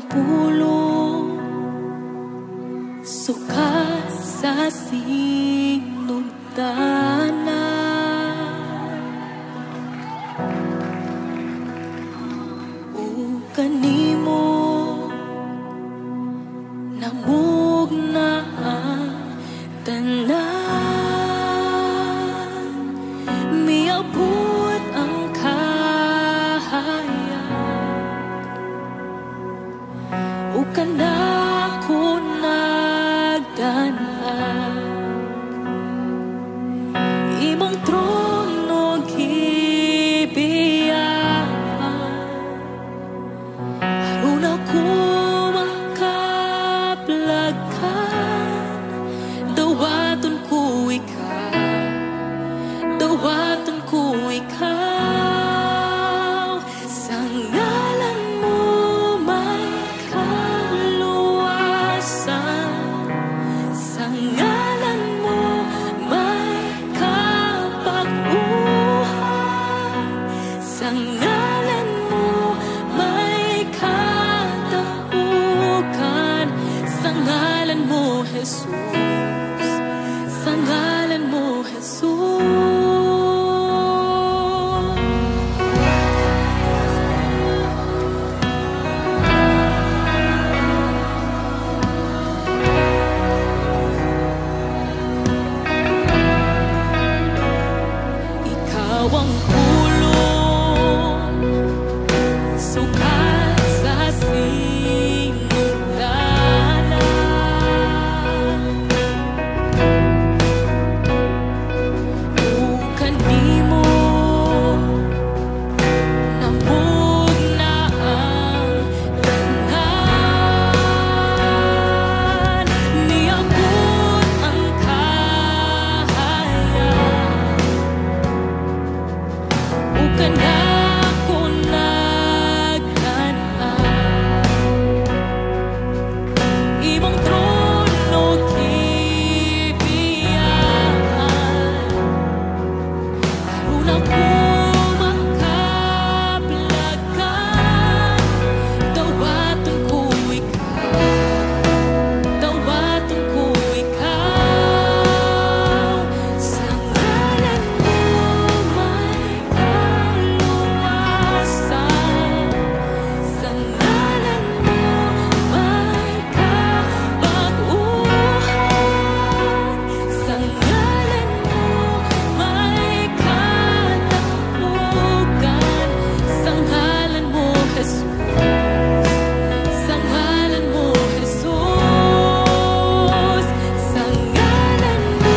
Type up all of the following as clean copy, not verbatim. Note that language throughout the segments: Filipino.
pulong, sukat sa sinugdanan. O kanimo namugna ang tanan, miabot ang o kanako nagdanag, imong trono gibiyaan, aron ako makapalagan. Dawaton ko ikaw, dawaton ko ikaw, sa ngalan mo may sa ngalan mo may kapaguhan, sa ngalan mo may katapukan, sa ngalan mo Jesus, sa ngalan mo Jesus. Ang pulong, sukat sa sinugdanan, o kanimo namugna ang tanan, niabot ang kanako nagdanag, imong trono gibiyaan, aron ako makapalagan. Dawaton ko ikaw, dawaton ko ikaw, sa ngalan mo may sa ngalan mo may kapaguhan, sa ngalan mo may katapukan, sa ngalan mo Jesus, sa ngalan mo Jesus, sa ngalan mo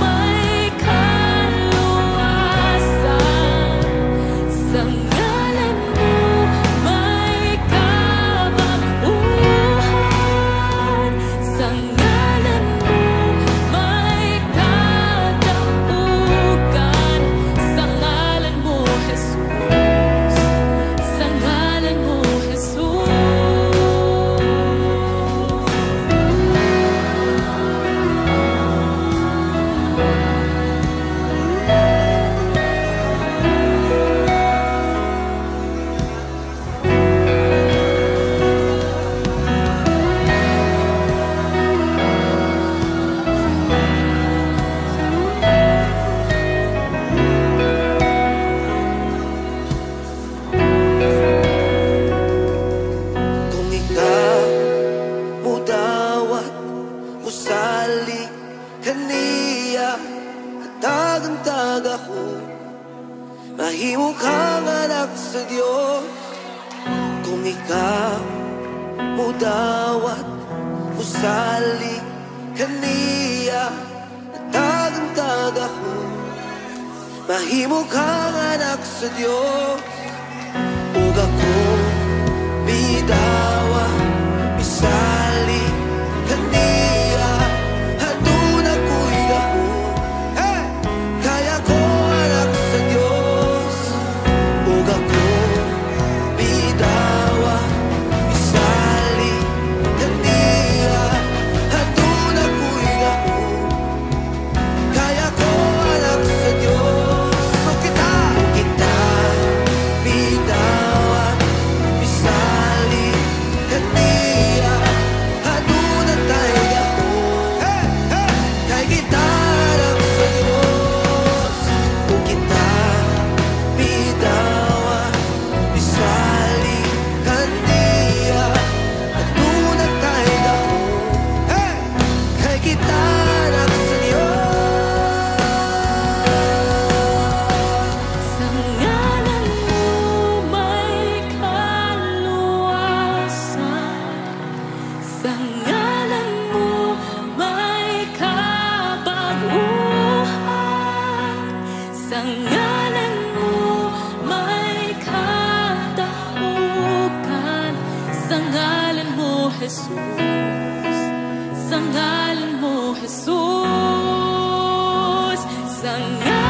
may kaluwasan, sa ngalan mo may kapaguhan, sa ngalan mo may katapukan, sa ngalan mo Jesus, sa ngalan mo Jesus. Kung ikaw mudawat, musali kaniya, at tagantag ako, mahimo kang anak sa Diyos. Kung ikaw mudawat, musali kaniya, at tagantag ako, mahimo kang anak sa Diyos. Ug ako bidawa, bisali kaniya, aduna ko'y gahom, kaya ko anak sa Diyos. Ug ako bidawa, bisali kaniya, aduna ko'y gahom, kaya ko anak sa Diyos. So kita ngalan mo, Jesus. Sa ngalan mo, Jesus. Sa ngalan